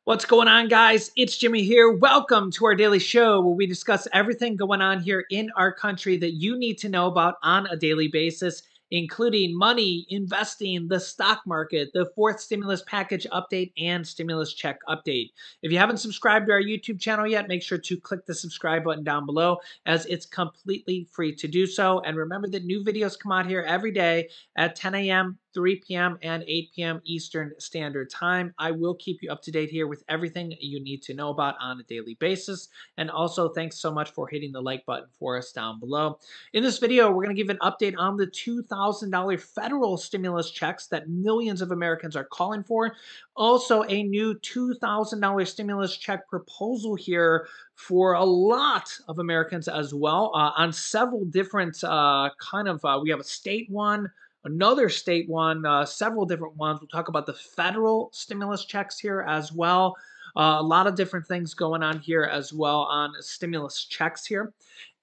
What's going on, guys? It's Jimmy here. Welcome to our daily show where we discuss everything going on here in our country that you need to know about on a daily basis, including money, investing, the stock market, the fourth stimulus package update, and stimulus check update. If you haven't subscribed to our YouTube channel yet, make sure to click the subscribe button down below as it's completely free to do so. And remember that new videos come out here every day at 10 a.m., 3 p.m., and 8 p.m. Eastern Standard Time. I will keep you up to date here with everything you need to know about on a daily basis. And also, thanks so much for hitting the like button for us down below. In this video, we're going to give an update on the $2,000 federal stimulus checks that millions of Americans are calling for. Also, a new $2,000 stimulus check proposal here for a lot of Americans as well on several different we have a state one, another state one, several different ones. We'll talk about the federal stimulus checks here as well. A lot of different things going on here as well on stimulus checks here.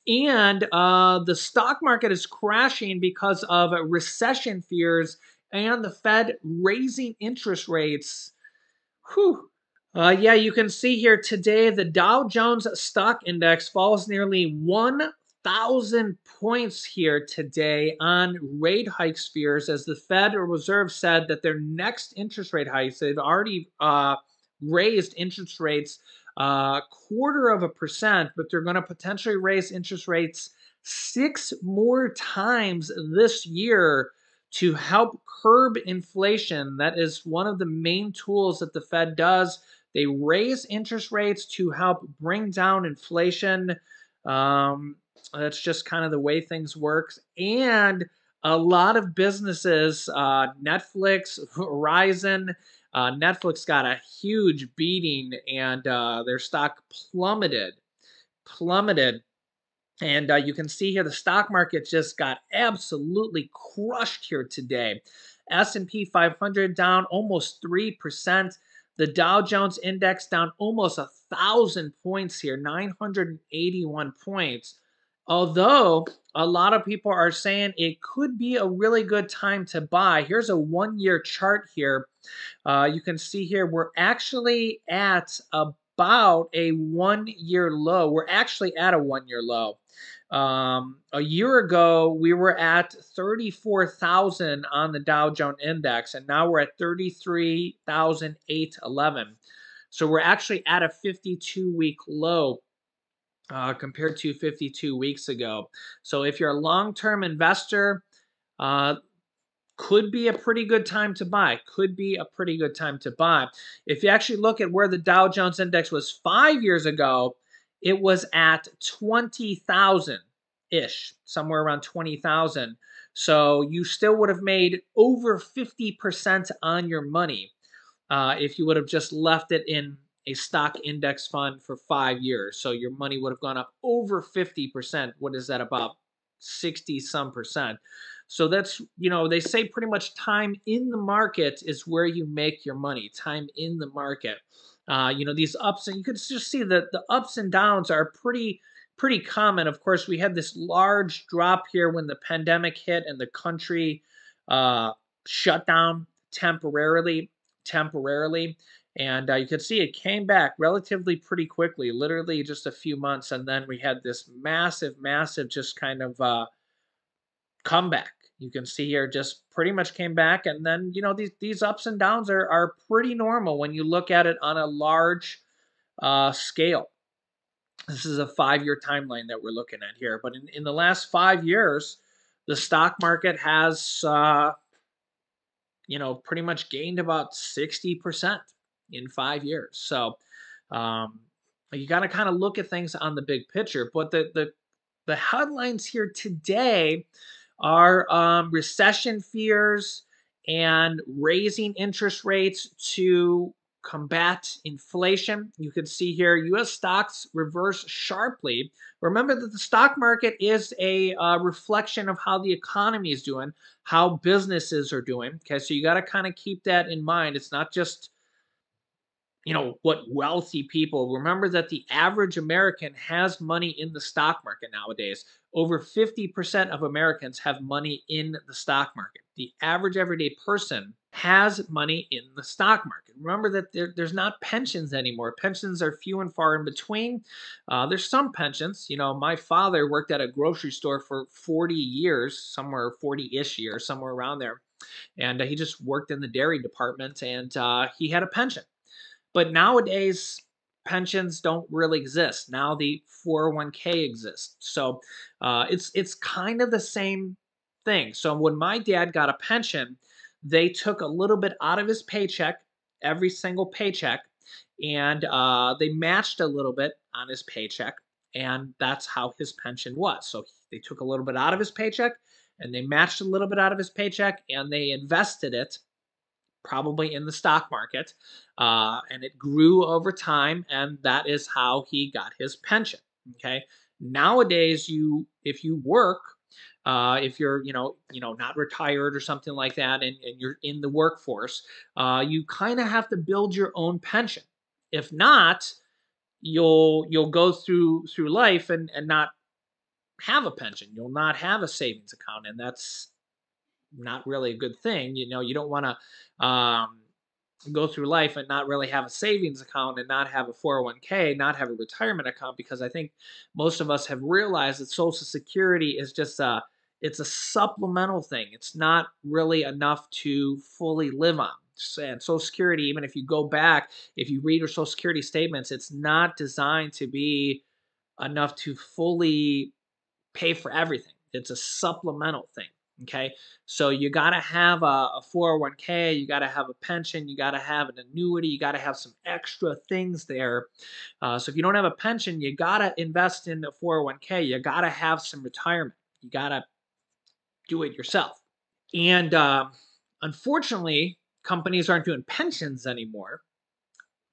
And the stock market is crashing because of recession fears and the Fed raising interest rates. Whew. Yeah, you can see here today the Dow Jones stock index falls nearly 1,000 points here today on rate hikes fears as the Federal Reserve said that their next interest rate hikes, they've already raised interest rates 0.25%, but they're going to potentially raise interest rates 6 more times this year to help curb inflation. That is one of the main tools that the Fed does. They raise interest rates to help bring down inflation. That's just kind of the way things work. And a lot of businesses, Netflix, Verizon, Netflix got a huge beating and their stock plummeted. And you can see here the stock market just got absolutely crushed here today. S&P 500 down almost 3%. The Dow Jones Index down almost 1,000 points here, 981 points. Although a lot of people are saying it could be a really good time to buy. Here's a one-year chart here. You can see here we're actually at about a one-year low. We're actually at a one-year low. A year ago, we were at 34,000 on the Dow Jones Index, and now we're at 33,811. So we're actually at a 52-week low compared to 52 weeks ago. So if you're a long-term investor, could be a pretty good time to buy. Could be a pretty good time to buy. If you actually look at where the Dow Jones Index was 5 years ago, it was at 20,000-ish, somewhere around 20,000. So you still would have made over 50% on your money if you would have just left it in a stock index fund for 5 years. So your money would have gone up over 50%. What is that, about 60-some percent? So that's, they say pretty much time in the market is where you make your money, time in the market. These ups, and you can just see that the ups and downs are pretty common. Of course, we had this large drop here when the pandemic hit and the country shut down temporarily. And you could see it came back relatively pretty quickly, literally just a few months. And then we had this massive just kind of comeback. You can see here just pretty much came back. And then, these ups and downs are pretty normal when you look at it on a large scale. This is a 5-year timeline that we're looking at here. But in the last 5 years, the stock market has, pretty much gained about 60% in 5 years. So you got to kind of look at things on the big picture. But the headlines here today are recession fears and raising interest rates to combat inflation. You can see here U.S. stocks reverse sharply. Remember that the stock market is a reflection of how the economy is doing, how businesses are doing. Okay, so you got to kind of keep that in mind. It's not just what wealthy people. Remember that the average American has money in the stock market nowadays. Over 50% of Americans have money in the stock market. The average everyday person has money in the stock market. Remember that there's not pensions anymore. Pensions are few and far in between. There's some pensions. My father worked at a grocery store for 40 years, somewhere 40-ish years, somewhere around there. And he just worked in the dairy department, and he had a pension. But nowadays, pensions don't really exist. Now the 401k exists. So it's kind of the same thing. So when my dad got a pension, they took a little bit out of his paycheck, every single paycheck, and they matched a little bit on his paycheck. And that's how his pension was. So they took a little bit out of his paycheck, and they matched a little bit out of his paycheck, and they invested it probably in the stock market, and it grew over time, and that is how he got his pension. Okay, nowadays, if you work, if you're not retired or something like that, and you're in the workforce, you kind of have to build your own pension. If not, you'll go through life and not have a pension. You'll not have a savings account, and that's not really a good thing. You don't want to go through life and not really have a savings account and not have a 401k, not have a retirement account, because I think most of us have realized that Social Security is just it's a supplemental thing. It's not really enough to fully live on. And Social Security, even if you go back, if you read your Social Security statements, it's not designed to be enough to fully pay for everything. It's a supplemental thing. Okay. So you got to have a 401k, you got to have a pension, you got to have an annuity, you got to have some extra things there. So if you don't have a pension, you got to invest in the 401k, you got to have some retirement, you got to do it yourself. And unfortunately, companies aren't doing pensions anymore.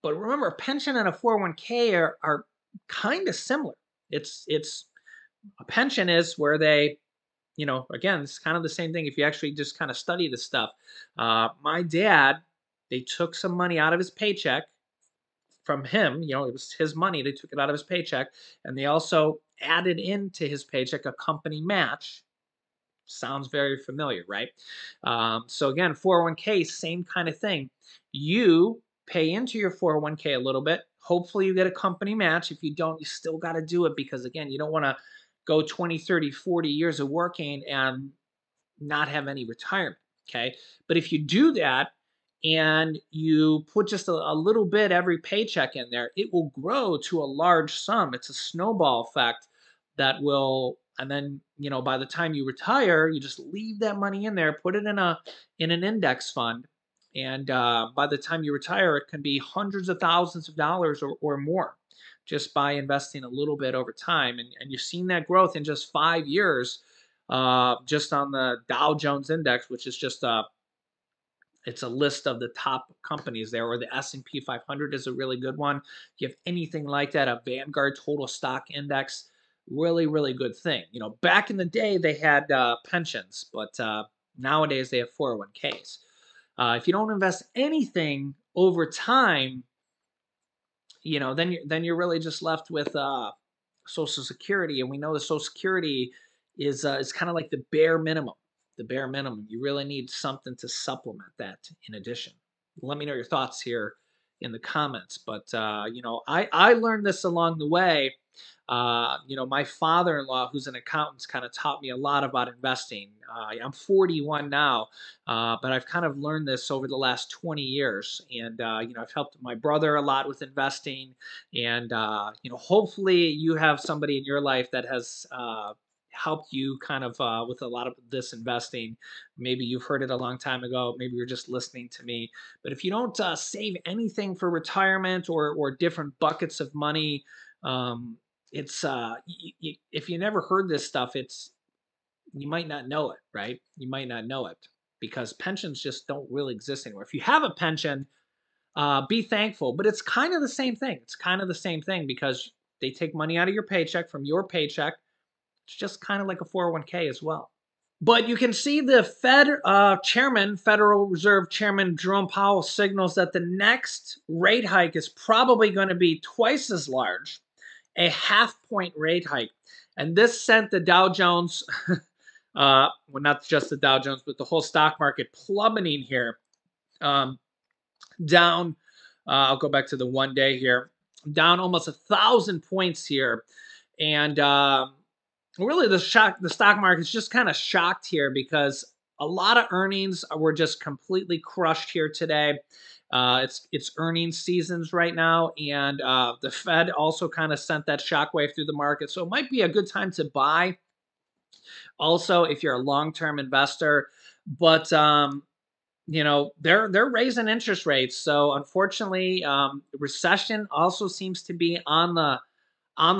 But remember, a pension and a 401k are kind of similar. It's a pension is where they, again, it's kind of the same thing if you actually just kind of study this stuff. My dad, they took some money out of his paycheck from him. It was his money. They took it out of his paycheck, and they also added into his paycheck a company match. Sounds very familiar, right? So again, 401k, same kind of thing. You pay into your 401k a little bit. Hopefully you get a company match. If you don't, you still got to do it, because again, you don't want to go 20, 30, 40 years of working and not have any retirement. Okay. But if you do that and you put just a little bit every paycheck in there, it will grow to a large sum. It's a snowball effect that will, and then, by the time you retire, you just leave that money in there, put it in an index fund. And by the time you retire, it can be hundreds of thousands of dollars or more, just by investing a little bit over time. And you've seen that growth in just 5 years, just on the Dow Jones Index, which is just it's a list of the top companies there, or the S&P 500 is a really good one. If you have anything like that, a Vanguard Total Stock Index, really, really good thing. Back in the day, they had pensions, but nowadays they have 401ks. If you don't invest anything over time, then you're really just left with Social Security, and we know the Social Security is kind of like the bare minimum. The bare minimum. You really need something to supplement that in addition. Let me know your thoughts here in the comments. But I learned this along the way. My father-in-law, who's an accountant, kind of taught me a lot about investing. I'm 41 now, but I've kind of learned this over the last 20 years. And, I've helped my brother a lot with investing. And, hopefully you have somebody in your life that has helped you kind of with a lot of this investing. Maybe you've heard it a long time ago. Maybe you're just listening to me. But if you don't save anything for retirement or different buckets of money, it's if you never heard this stuff, you might not know it, right? You might not know it, because pensions just don't really exist anymore. If you have a pension, be thankful, but it's kind of the same thing. It's kind of the same thing, because they take money out of your paycheck from your paycheck. It's just kind of like a 401k as well. But you can see the Federal Reserve Chairman Jerome Powell signals that the next rate hike is probably going to be twice as large, a half-point rate hike. And this sent the Dow Jones, well, not just the Dow Jones, but the whole stock market plummeting here. Um, down, I'll go back to the 1 day here, down almost 1,000 points here. And really the stock market's just kind of shocked here because a lot of earnings were just completely crushed here today. It's earnings seasons right now, and the Fed also kind of sent that shockwave through the market. So it might be a good time to buy. Also, if you're a long-term investor, but they're raising interest rates. So unfortunately, recession also seems to be on the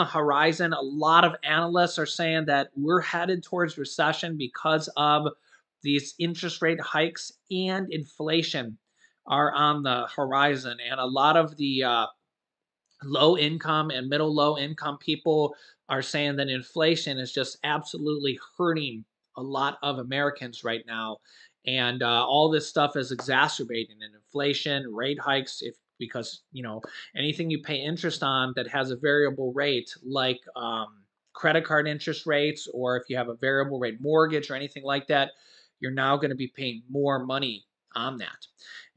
horizon. A lot of analysts are saying that we're headed towards recession because of these interest rate hikes and inflation are on the horizon. And a lot of the low income and middle low income people are saying that inflation is just absolutely hurting a lot of Americans right now. And all this stuff is exacerbating in inflation, rate hikes, if because anything you pay interest on that has a variable rate, like credit card interest rates, or if you have a variable rate mortgage or anything like that, you're now going to be paying more money on that.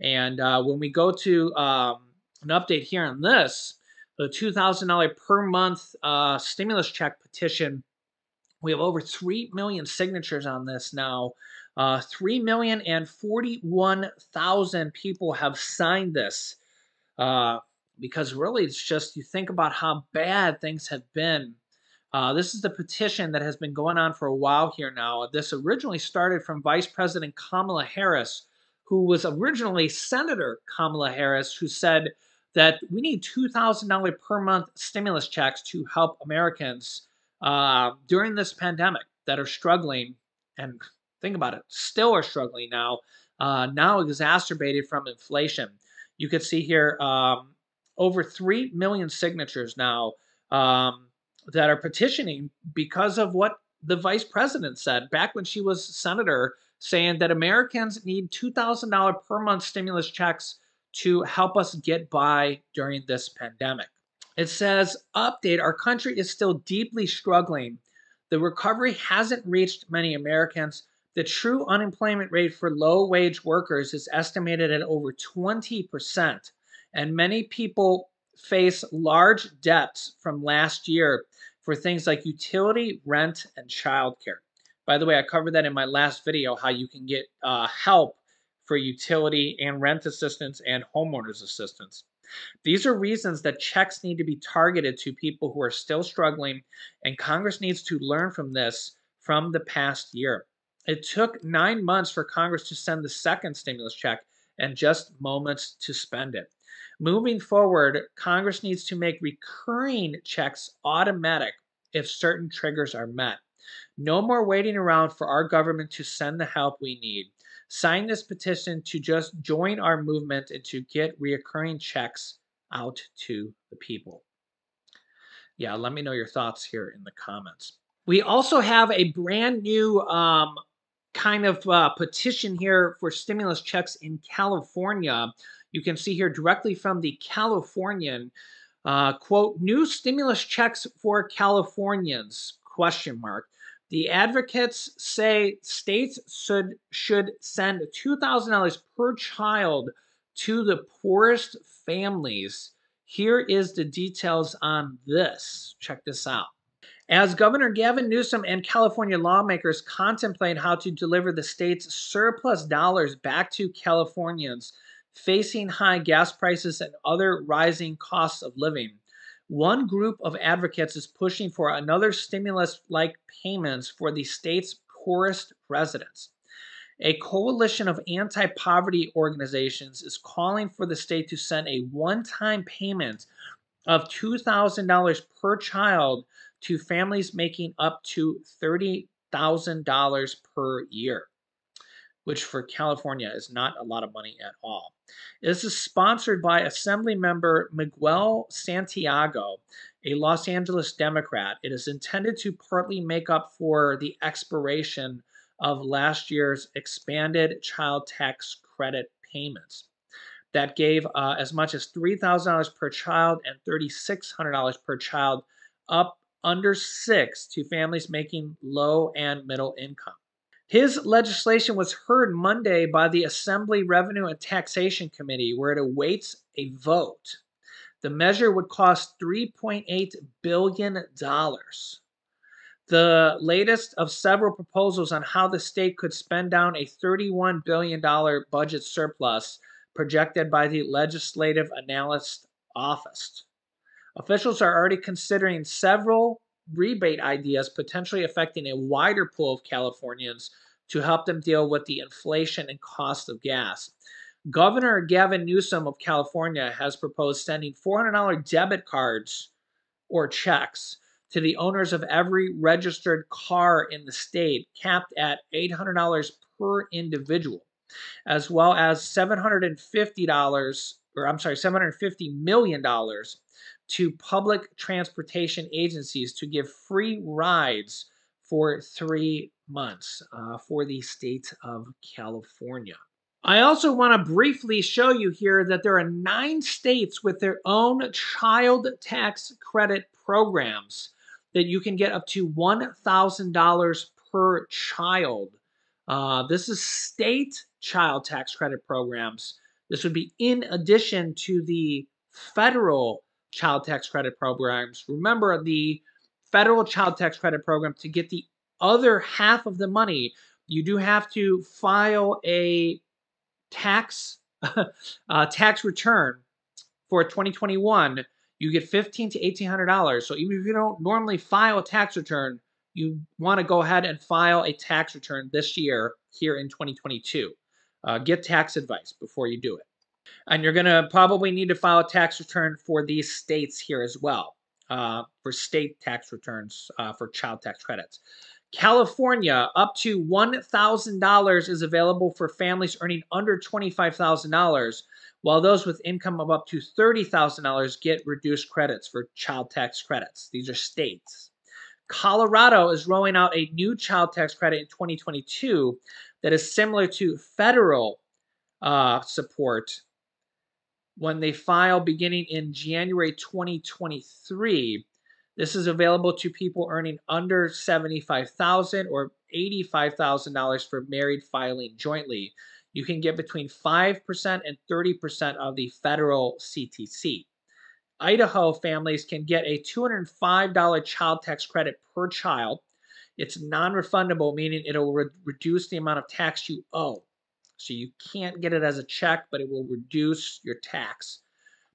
And when we go to an update here on this, the $2,000 per month stimulus check petition. We have over 3 million signatures on this now. 3,041,000 people have signed this uh, because really it's just you think about how bad things have been. This is the petition that has been going on for a while here now. This originally started from Vice President Kamala Harris, who was originally Senator Kamala Harris, who said that we need $2,000 per month stimulus checks to help Americans during this pandemic that are struggling. And think about it, still are struggling now exacerbated from inflation. You could see here over 3 million signatures now that are petitioning because of what the vice president said back when she was senator, saying that Americans need $2,000 per month stimulus checks to help us get by during this pandemic. It says, update, our country is still deeply struggling. The recovery hasn't reached many Americans. The true unemployment rate for low wage workers is estimated at over 20%, and many people face large debts from last year for things like utility, rent, and childcare. By the way, I covered that in my last video, how you can get help for utility and rent assistance and homeowners assistance. These are reasons that checks need to be targeted to people who are still struggling, and Congress needs to learn from this from the past year. It took 9 months for Congress to send the second stimulus check and just moments to spend it. Moving forward, Congress needs to make recurring checks automatic if certain triggers are met. No more waiting around for our government to send the help we need. Sign this petition to just join our movement and to get reoccurring checks out to the people. Yeah, let me know your thoughts here in the comments. We also have a brand new kind of petition here for stimulus checks in California. You can see here directly from the Californian, quote, new stimulus checks for Californians, question mark. The advocates say states should send $2,000 per child to the poorest families. Here is the details on this. Check this out. As Governor Gavin Newsom and California lawmakers contemplate how to deliver the state's surplus dollars back to Californians facing high gas prices and other rising costs of living, one group of advocates is pushing for another stimulus-like payments for the state's poorest residents. A coalition of anti-poverty organizations is calling for the state to send a one-time payment of $2,000 per child to families making up to $30,000 per year, which for California is not a lot of money at all. This is sponsored by Assemblymember Miguel Santiago, a Los Angeles Democrat. It is intended to partly make up for the expiration of last year's expanded child tax credit payments that gave as much as $3,000 per child and $3,600 per child up under six to families making low and middle income. His legislation was heard Monday by the Assembly Revenue and Taxation Committee, where it awaits a vote. The measure would cost $3.8 billion. The latest of several proposals on how the state could spend down a $31 billion budget surplus projected by the Legislative Analyst Office. Officials are already considering several rebate ideas potentially affecting a wider pool of Californians to help them deal with the inflation and cost of gas. Governor Gavin Newsom of California has proposed sending $400 debit cards or checks to the owners of every registered car in the state, capped at $800 per individual, as well as $750 million to public transportation agencies to give free rides for 3 months for the state of California. I also want to briefly show you here that there are 9 states with their own child tax credit programs that you can get up to $1,000 per child. This is state child tax credit programs. This would be in addition to the federal child tax credit programs. Remember, the federal child tax credit program, to get the other half of the money, you do have to file a tax tax return for 2021. You get $1,500 to $1,800. So even if you don't normally file a tax return, you want to go ahead and file a tax return this year here in 2022. Get tax advice before you do it. And you're going to probably need to file a tax return for these states here as well, for state tax returns for child tax credits. California, up to $1,000 is available for families earning under $25,000, while those with income of up to $30,000 get reduced credits for child tax credits. These are states. Colorado is rolling out a new child tax credit in 2022 that is similar to federal support when they file beginning in January 2023. This is available to people earning under $75,000 or $85,000 for married filing jointly. You can get between 5% and 30% of the federal CTC. Idaho families can get a $205 child tax credit per child. It's non-refundable, meaning it'll reduce the amount of tax you owe. So you can't get it as a check, but it will reduce your tax.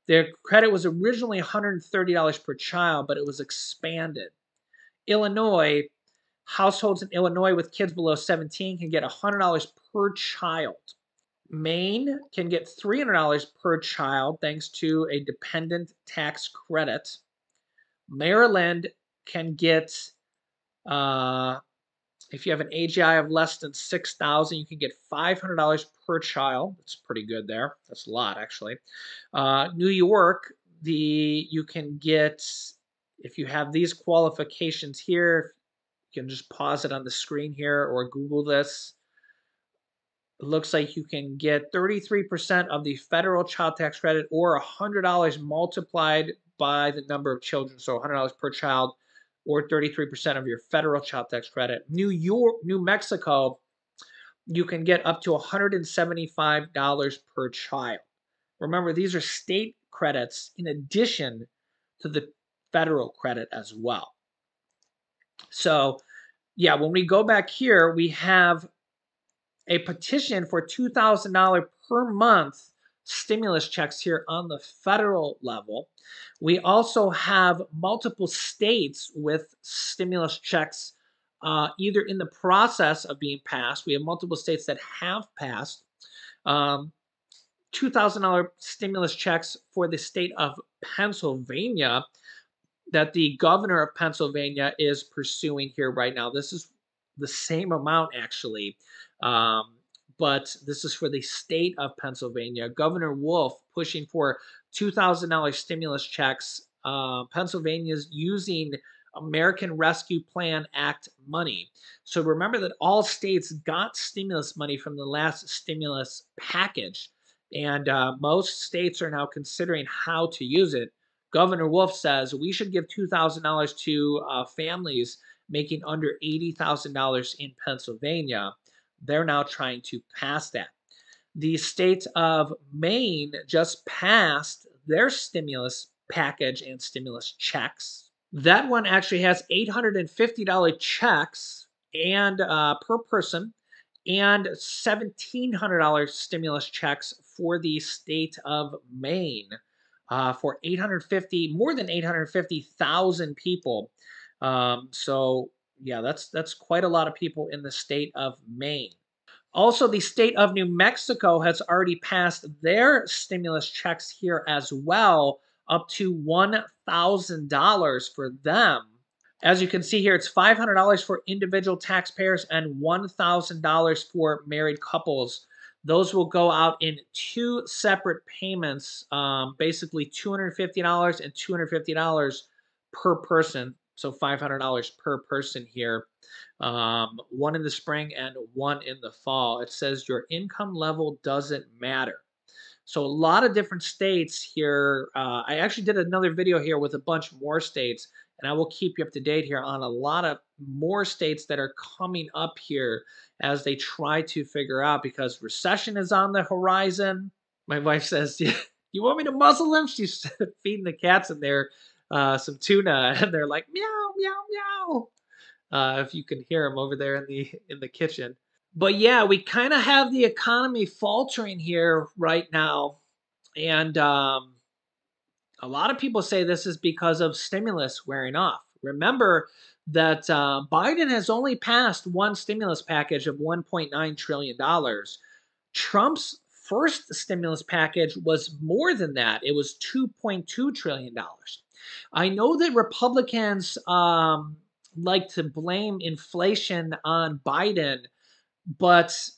Their credit was originally $130 per child, but it was expanded. Illinois, households in Illinois with kids below 17 can get $100 per child. Maine can get $300 per child thanks to a dependent tax credit. Maryland can get, if you have an AGI of less than 6,000, you can get $500 per child. That's pretty good there. That's a lot, actually. New York, you can get, if you have these qualifications here, you can just pause it on the screen here or Google this. It looks like you can get 33% of the federal child tax credit or $100 multiplied by the number of children. So $100 per child or 33% of your federal child tax credit. New Mexico, you can get up to $175 per child. Remember, these are state credits in addition to the federal credit as well. So, yeah, when we go back here, we have a petition for $2,000 per month stimulus checks here on the federal level. We also have multiple states with stimulus checks either in the process of being passed. We have multiple states that have passed. $2,000 stimulus checks for the state of Pennsylvania that the governor of Pennsylvania is pursuing here right now. This is the same amount, actually. But this is for the state of Pennsylvania. Governor Wolf pushing for $2,000 stimulus checks. Pennsylvania's using American Rescue Plan Act money. So remember that all states got stimulus money from the last stimulus package. And most states are now considering how to use it. Governor Wolf says we should give $2,000 to families making under $80,000 in Pennsylvania. They're now trying to pass that. The state of Maine just passed their stimulus package and stimulus checks. That one actually has $850 checks and per person, and $1,700 stimulus checks for the state of Maine for 850, more than 850,000 people. So yeah, that's quite a lot of people in the state of Maine. Also, the state of New Mexico has already passed their stimulus checks here as well, up to $1,000 for them. As you can see here, it's $500 for individual taxpayers and $1,000 for married couples. Those will go out in two separate payments, basically $250 and $250 per person. So $500 per person here. One in the spring and one in the fall. It says your income level doesn't matter. So a lot of different states here. I actually did another video here with a bunch more states, and I will keep you up to date here on a lot of more states that are coming up here as they try to figure out, because recession is on the horizon. My wife says, "Yeah, you want me to muzzle them?" She's feeding the cats in there some tuna, and they're like meow meow meow. If you can hear them over there in the kitchen. But yeah, we kind of have the economy faltering here right now. And a lot of people say this is because of stimulus wearing off. Remember that Biden has only passed one stimulus package of $1.9 trillion. Trump's first stimulus package was more than that. It was $2.2 trillion. I know that Republicans like to blame inflation on Biden, but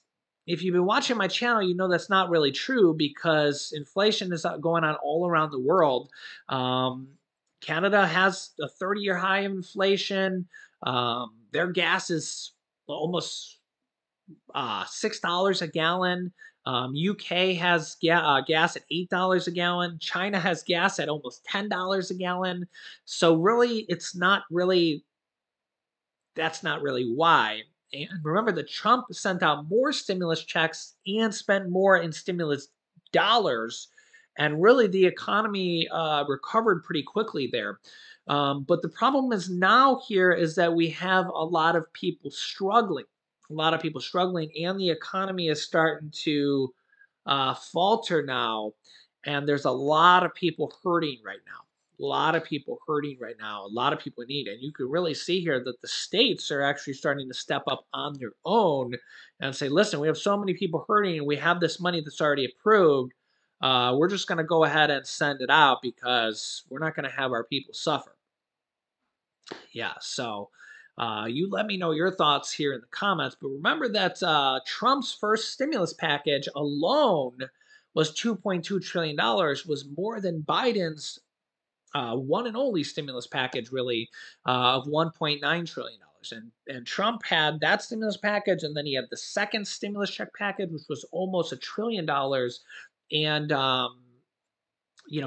if you've been watching my channel, you know that's not really true, because inflation is going on all around the world. Canada has a 30-year high of inflation. Their gas is almost $6 a gallon. UK has gas at $8 a gallon. China has gas at almost $10 a gallon. So really, that's not really why. And remember that Trump sent out more stimulus checks and spent more in stimulus dollars. And really, the economy recovered pretty quickly there. But the problem is now here is that we have a lot of people struggling. A lot of people struggling, and the economy is starting to falter now. And there's a lot of people hurting right now. A lot of people hurting right now, a lot of people in need. And you can really see here that the states are actually starting to step up on their own and say, listen, we have so many people hurting and we have this money that's already approved. We're just going to go ahead and send it out because we're not going to have our people suffer. Yeah, so you let me know your thoughts here in the comments. But remember that Trump's first stimulus package alone was $2.2 trillion, was more than Biden's one and only stimulus package, really, of $1.9 trillion. And Trump had that stimulus package, and then he had the second stimulus check package, which was almost $1 trillion. And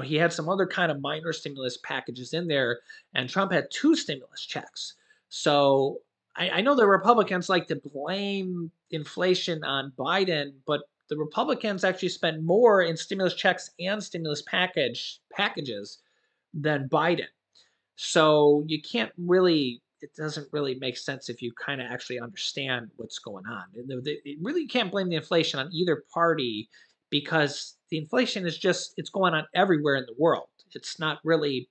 he had some other kind of minor stimulus packages in there, and Trump had two stimulus checks. So I know the Republicans like to blame inflation on Biden, but the Republicans actually spent more in stimulus checks and stimulus packages than Biden. So you can't really, it doesn't really make sense if you kind of actually understand what's going on. It really can't blame the inflation on either party, because the inflation is just, it's going on everywhere in the world. It's not really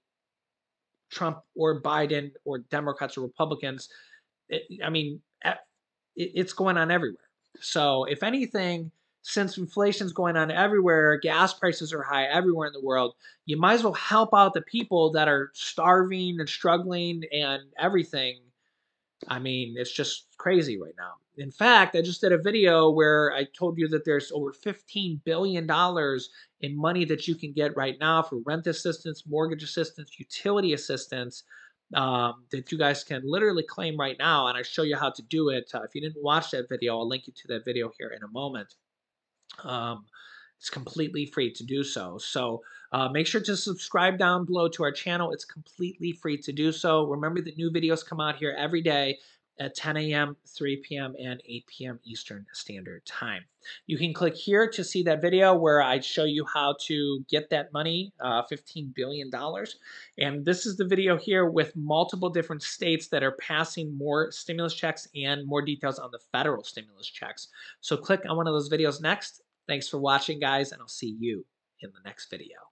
Trump or Biden or Democrats or Republicans. It's going on everywhere. So if anything, since inflation's going on everywhere, gas prices are high everywhere in the world, you might as well help out the people that are starving and struggling and everything. I mean, it's just crazy right now. In fact, I just did a video where I told you that there's over $15 billion in money that you can get right now for rent assistance, mortgage assistance, utility assistance, that you guys can literally claim right now. And I show you how to do it. If you didn't watch that video, I'll link you to that video here in a moment. It's completely free to do so. So make sure to subscribe down below to our channel. It's completely free to do so. Remember that new videos come out here every day. at 10 a.m., 3 p.m., and 8 p.m. Eastern Standard Time. You can click here to see that video where I show you how to get that money, $15 billion. And this is the video here with multiple different states that are passing more stimulus checks and more details on the federal stimulus checks. So click on one of those videos next. Thanks for watching, guys, and I'll see you in the next video.